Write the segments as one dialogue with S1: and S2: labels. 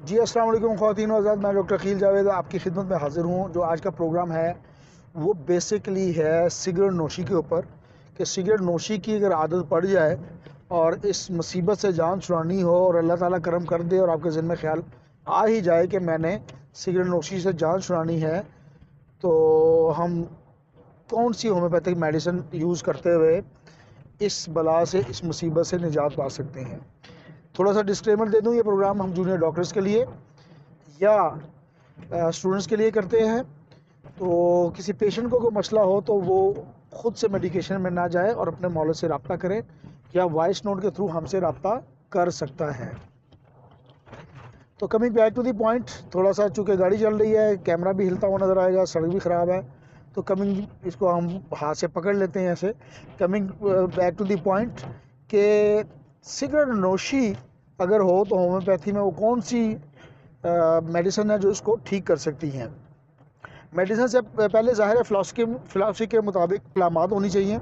S1: جی السلام علیکم خواتین و حضرات، میں ڈاکٹر عقیل جاوید آپ کی خدمت میں حاضر ہوں۔ جو آج کا پروگرام ہے وہ بیسیکلی ہے سگریٹ نوشی کے اوپر، کہ سگریٹ نوشی کی اگر عادت پڑ جائے اور اس مصیبت سے جان چھڑانی ہو اور اللہ تعالیٰ کرم کر دے اور آپ کے ذہن میں خیال آ ہی جائے کہ میں نے سگریٹ نوشی سے جان چھڑانی ہے، تو ہم کون سی ہومیوپیتھک میڈیسن یوز کرتے ہوئے اس بلا سے، اس مصیبت سے نجات پا سکتے ہیں۔ تھوڑا سا ڈسکلیمر دے دوں، یہ پروگرام ہم جونیئر ڈاکٹرز کے لیے یا اسٹوڈنٹس کے لیے کرتے ہیں، تو کسی پیشنٹ کو کوئی مسئلہ ہو تو وہ خود سے میڈیکیشن میں نہ جائے اور اپنے مولود سے رابطہ کرے یا وائس نوٹ کے تھرو ہم سے رابطہ کر سکتا ہے۔ تو coming back to the point, تھوڑا سا چونکہ گاڑی چل رہی ہے، کیمرہ بھی ہلتا ہوا نظر آئے گا، سڑک بھی خراب ہے، تو اس کو ہم ہاتھ سے پکڑ لیتے ہیں ایسے۔ Coming back to the point کہ سگریٹ نوشی اگر ہو تو ہومیوپیتھی میں وہ کون سی میڈیسن ہے جو اس کو ٹھیک کر سکتی ہیں۔ میڈیسن سے پہلے ظاہر ہے فلاسفی کے مطابق علامات ہونی چاہیے۔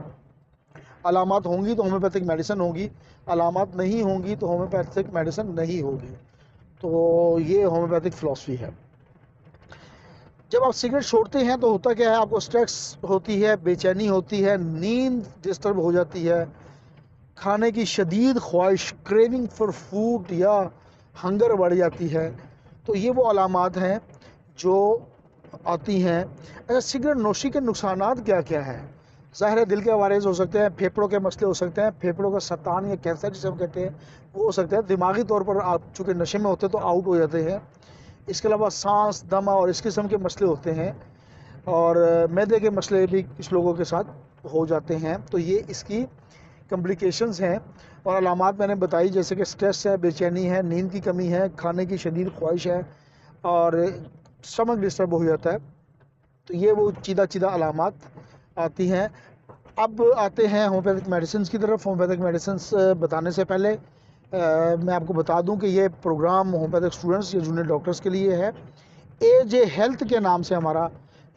S1: علامات ہوں گی تو ہومیوپیتھک میڈیسن ہوگی، علامات نہیں ہوں گی تو ہومیوپیتھک میڈیسن نہیں ہوگی۔ تو یہ ہومیوپیتھک فلاسفی ہے۔ جب آپ سگریٹ چھوڑتے ہیں تو ہوتا کیا ہے، آپ کو سٹریس ہوتی ہے، بے چینی ہوتی ہے، نیند ڈسٹرب ہو جاتی ہے، کھانے کی شدید خواہش، کریونگ فار فوڈ یا ہنگر بڑھ جاتی ہے۔ تو یہ وہ علامات ہیں جو آتی ہیں۔ اچھا، سگریٹ نوشی کے نقصانات کیا کیا ہیں؟ ظاہر ہے دل کے عوارض ہو سکتے ہیں، پھیپھڑوں کے مسئلے ہو سکتے ہیں، پھیپھڑوں کا سرطان یا کینسر جسے ہم کہتے ہیں وہ ہو سکتا ہے، دماغی طور پر آپ چونکہ نشے میں ہوتے ہیں تو آؤٹ ہو جاتے ہیں۔ اس کے علاوہ سانس، دمہ اور اس قسم کے مسئلے ہوتے ہیں، اور معدے کے مسئلے بھی کچھ لوگوں کے ساتھ ہو جاتے ہیں۔ تو یہ اس کی کمپلیکیشنز ہیں اور علامات میں نے بتائی، جیسے کہ سٹریس ہے، بے چینی ہے، نیند کی کمی ہے، کھانے کی شدید خواہش ہے اور اسٹمک ڈسٹرب ہو جاتا ہے۔ تو یہ وہ چیدہ علامات آتی ہیں۔ اب آتے ہیں ہومیوپیتھک میڈیسنز کی طرف۔ ہومیوپیتھک میڈیسنز بتانے سے پہلے میں آپ کو بتا دوں کہ یہ پروگرام ہومیوپیتھک اسٹوڈنٹس یا جونیئر ڈاکٹرز کے لیے ہے۔ AJ ہیلتھ کے نام سے ہمارا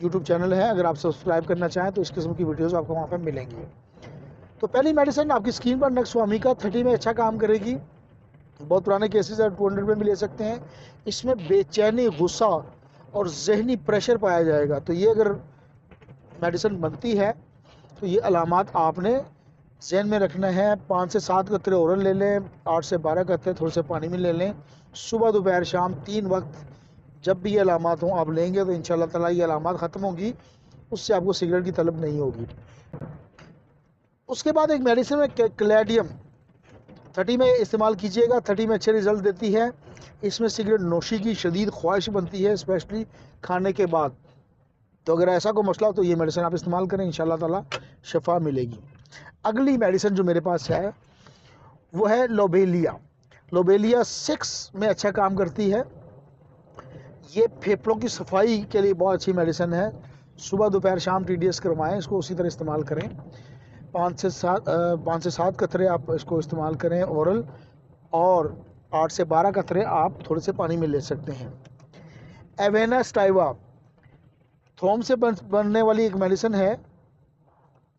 S1: یوٹیوب چینل ہے، اگر آپ سبسکرائب کرنا چاہیں تو اس قسم کی ویڈیوز آپ کو وہاں پہ ملیں گی۔ تو پہلی میڈیسن آپ کی اسکرین پر نکسوامیکا 30 میں اچھا کام کرے گی، بہت پرانے کیسز ہے، 200 میں بھی لے سکتے ہیں۔ اس میں بے چینی، غصہ اور ذہنی پریشر پایا جائے گا۔ تو یہ اگر میڈیسن بنتی ہے تو یہ علامات آپ نے ذہن میں رکھنا ہے۔ 5 سے 7 قطرے اورل لے لیں، 8 سے 12 قطرے تھوڑے سے پانی میں لے لیں، صبح دوپہر شام 3 وقت جب بھی یہ علامات ہوں آپ لیں گے تو انشاءاللہ تعالیٰ یہ علامات ختم ہوں گی، اس سے آپ کو سگریٹ کی طلب نہیں ہوگی۔ اس کے بعد ایک میڈیسن ہے کلیڈیم، 30 میں استعمال کیجئے گا، 30 میں اچھے رزلٹ دیتی ہے۔ اس میں سگریٹ نوشی کی شدید خواہش بنتی ہے، اسپیشلی کھانے کے بعد۔ تو اگر ایسا کوئی مسئلہ ہو تو یہ میڈیسن آپ استعمال کریں، انشاءاللہ تعالیٰ شفا ملے گی۔ اگلی میڈیسن جو میرے پاس ہے وہ ہے لوبیلیا۔ لوبیلیا 6 میں اچھا کام کرتی ہے۔ یہ پھیپھڑوں کی صفائی کے لیے بہت اچھی میڈیسن ہے۔ صبح دوپہر شام TDS کروائیں، اس کو اسی طرح استعمال کریں۔ 5 سے 7 قطرے آپ اس کو استعمال کریں اورل، اور 8 سے 12 قطرے آپ تھوڑے سے پانی میں لے سکتے ہیں۔ ایوینا سٹائیوا تھوم سے بننے والی ایک میڈیسن ہے،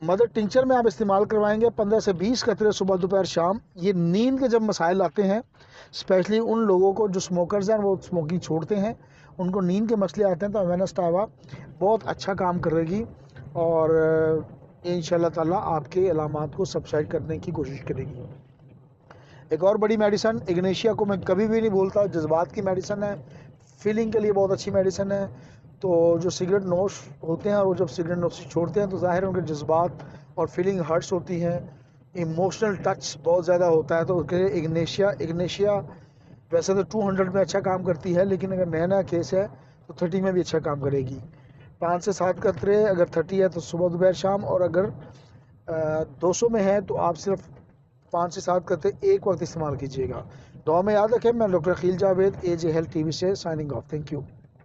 S1: مدر ٹنکچر میں آپ استعمال کروائیں گے 15 سے 20 قطرے صبح دوپہر شام۔ یہ نیند کے جب مسائل آتے ہیں، اسپیشلی ان لوگوں کو جو سموکرز ہیں، وہ سموکنگ چھوڑتے ہیں، ان کو نیند کے مسئلے آتے ہیں، تو ایوینا سٹائیوا بہت اچھا کام کرے گی اور انشاءاللہ تعالیٰ آپ کے علامات کو سبسائڈ کرنے کی کوشش کرے گی۔ ایک اور بڑی میڈیسن اگنیشیا کو میں کبھی بھی نہیں بولتا، جذبات کی میڈیسن ہے، فیلنگ کے لیے بہت اچھی میڈیسن ہے۔ تو جو سگریٹ نوش ہوتے ہیں اور وہ جب سگریٹ نوشی چھوڑتے ہیں تو ظاہر ہے ان کے جذبات اور فیلنگ ہرٹس ہوتی ہیں، ایموشنل ٹچ بہت زیادہ ہوتا ہے، تو اگنیشیا ویسے تو 200 میں اچھا کام کرتی ہے، لیکن اگر نیا کیس ہے تو 30 میں بھی اچھا کام کرے گی۔ 5 سے 7 قطرے اگر 30 ہے تو صبح دوپہر شام، اور اگر 200 میں ہے تو آپ صرف 5 سے 7 قطرے ایک وقت استعمال کیجیے گا۔ دعا میں یاد رکھیں، میں doctor Aqeel Javed AJ health TV سے سائننگ آف۔ Thank you.